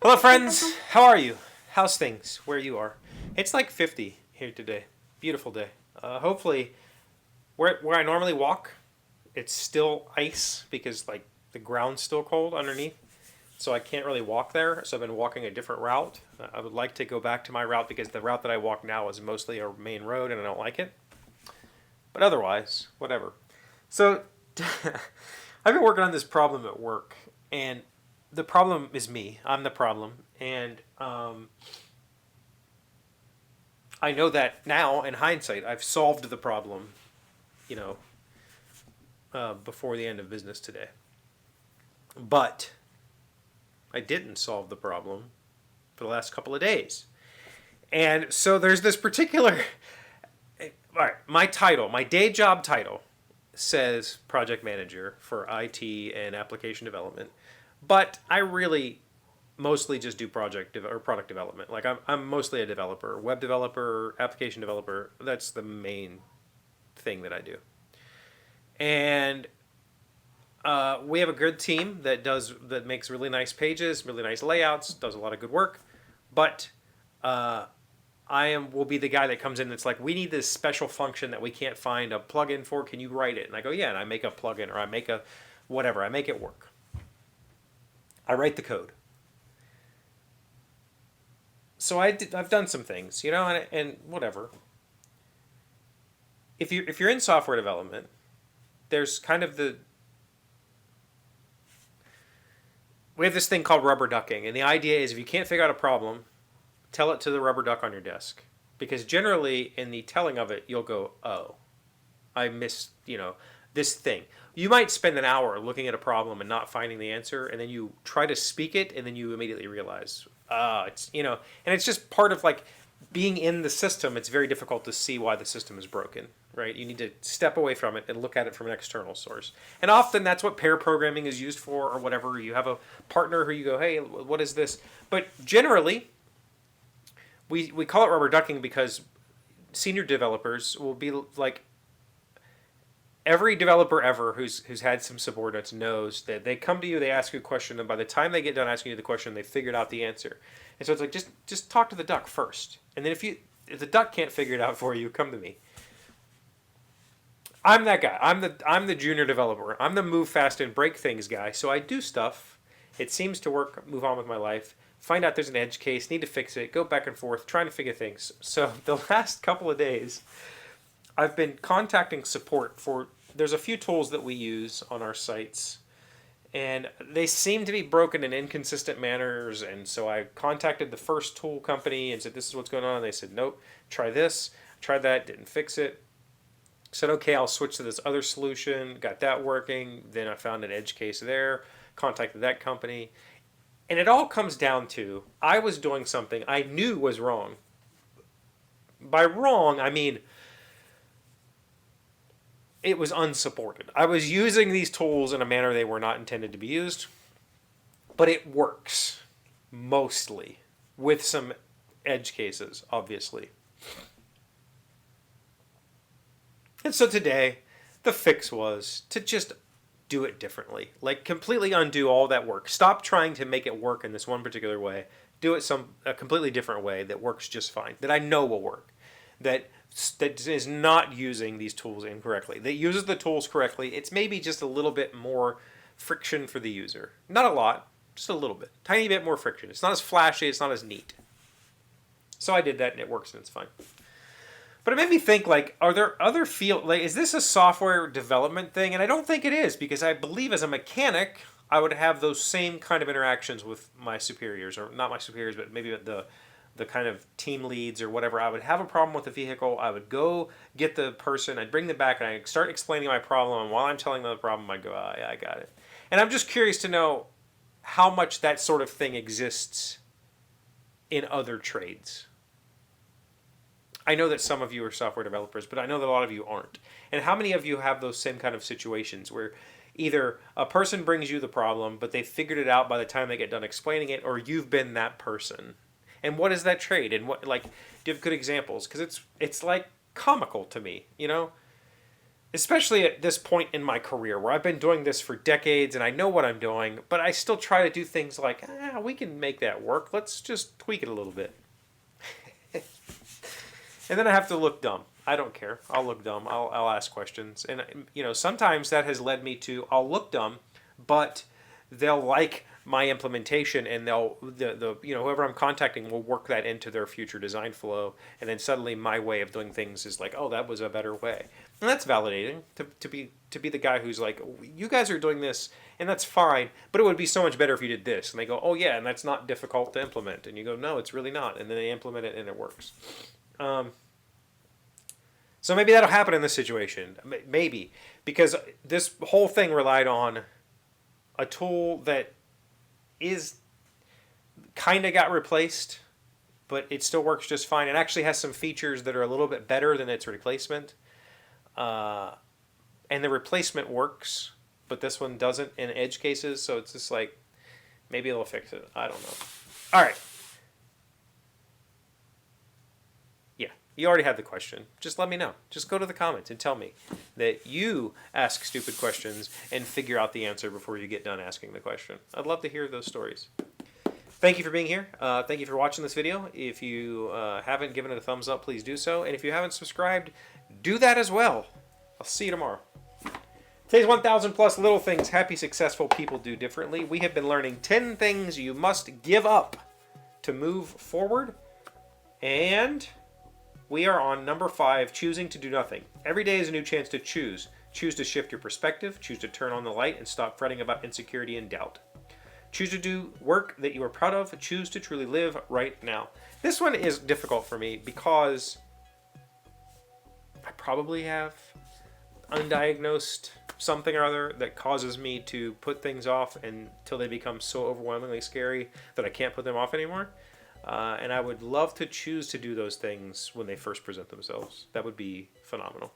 Hello, friends. How are you? How's things where you are? It's like 50 here today. Beautiful day. Hopefully, where I normally walk, it's still ice because like the ground's still cold underneath. So I can't really walk there. So I've been walking a different route. I would like to go back to my route because the route that I walk now is mostly a main road and I don't like it. But otherwise, whatever. So I've been working on this problem at work, and the problem is me. I'm the problem, and I know that now in hindsight. I've solved the problem, you know, before the end of business today. But I didn't solve the problem for the last couple of days, and so there's this particular. All right, my title, my day job title, says project manager for IT and application development, but I really mostly just do or product development. Like I'm mostly a developer, web developer, application developer. That's the main thing that I do. And we have a good team that makes really nice pages, really nice layouts, does a lot of good work. But will be the guy that comes in that's like, we need this special function that we can't find a plugin for. Can you write it? And I go, yeah, and I make a plugin or I make a whatever. I make it work. I write the code. So I've done some things, and whatever. If you're in software development, there's kind of we have this thing called rubber ducking, and the idea is if you can't figure out a problem, tell it to the rubber duck on your desk. Because generally, in the telling of it, you'll go, oh, I missed, this thing. You might spend an hour looking at a problem and not finding the answer, and then you try to speak it, and then you immediately realize, and it's just part of like being in the system. It's very difficult to see why the system is broken, right? You need to step away from it and look at it from an external source. And often that's what pair programming is used for, or whatever. You have a partner who you go, hey, what is this? But generally, we call it rubber ducking because senior developers will be like, every developer ever who's had some subordinates knows that they come to you, they ask you a question, and by the time they get done asking you the question, they figured out the answer. And so it's like, just talk to the duck first. And then if the duck can't figure it out for you, come to me. I'm that guy. I'm the junior developer. I'm the move fast and break things guy. So I do stuff. It seems to work, move on with my life. Find out there's an edge case, need to fix it, go back and forth, trying to figure things. So the last couple of days, I've been contacting support there's a few tools that we use on our sites, and they seem to be broken in inconsistent manners, and so I contacted the first tool company and said, this is what's going on, and they said, nope, try this, tried that, didn't fix it. Said, okay, I'll switch to this other solution, got that working, then I found an edge case there, contacted that company. And it all comes down to, I was doing something I knew was wrong. By wrong, I mean, it was unsupported. I was using these tools in a manner they were not intended to be used, but it works, mostly, with some edge cases, obviously. And so today, the fix was to just do it differently. Like completely undo all that work. Stop trying to make it work in this one particular way. Do it a completely different way that works just fine. That I know will work. That is not using these tools incorrectly. That uses the tools correctly. It's maybe just a little bit more friction for the user. Not a lot, just a little bit. Tiny bit more friction. It's not as flashy, it's not as neat. So I did that and it works and it's fine. But it made me think, like, are there other is this a software development thing? And I don't think it is, because I believe as a mechanic, I would have those same kind of interactions with my superiors, or not my superiors, but maybe the kind of team leads or whatever. I would have a problem with the vehicle. I would go get the person, I'd bring them back, and I'd start explaining my problem. And while I'm telling them the problem, I'd go, oh, yeah, I got it. And I'm just curious to know how much that sort of thing exists in other trades. I know that some of you are software developers, but I know that a lot of you aren't. And how many of you have those same kind of situations where either a person brings you the problem, but they figured it out by the time they get done explaining it, or you've been that person? And what is that trade? And what, like, do you have good examples? Because it's like comical to me, especially at this point in my career where I've been doing this for decades and I know what I'm doing, but I still try to do things like, we can make that work. Let's just tweak it a little bit. And then I have to look dumb. I don't care. I'll look dumb. I'll ask questions. And, sometimes that has led me to, I'll look dumb, but they'll like my implementation, and whoever I'm contacting will work that into their future design flow, and then suddenly my way of doing things is like, oh, that was a better way. And that's validating to be the guy who's like, you guys are doing this and that's fine, but it would be so much better if you did this. And they go, oh yeah, and that's not difficult to implement. And you go, no, it's really not. And then they implement it and it works. So maybe that'll happen in this situation. Maybe. Because this whole thing relied on a tool that is kind of got replaced, but it still works just fine. It actually has some features that are a little bit better than its replacement. And the replacement works, but this one doesn't in edge cases. So it's just like, maybe it'll fix it. I don't know. All right. You already had the question. Just let me know. Just go to the comments and tell me that you ask stupid questions and figure out the answer before you get done asking the question. I'd love to hear those stories. Thank you for being here. Thank you for watching this video. If you haven't given it a thumbs up, please do so. And if you haven't subscribed, do that as well. I'll see you tomorrow. Today's 1,000 plus little things happy, successful people do differently. We have been learning 10 things you must give up to move forward. And we are on number 5, choosing to do nothing. Every day is a new chance to choose. Choose to shift your perspective. Choose to turn on the light and stop fretting about insecurity and doubt. Choose to do work that you are proud of. Choose to truly live right now. This one is difficult for me because I probably have undiagnosed something or other that causes me to put things off until they become so overwhelmingly scary that I can't put them off anymore. And I would love to choose to do those things when they first present themselves. That would be phenomenal.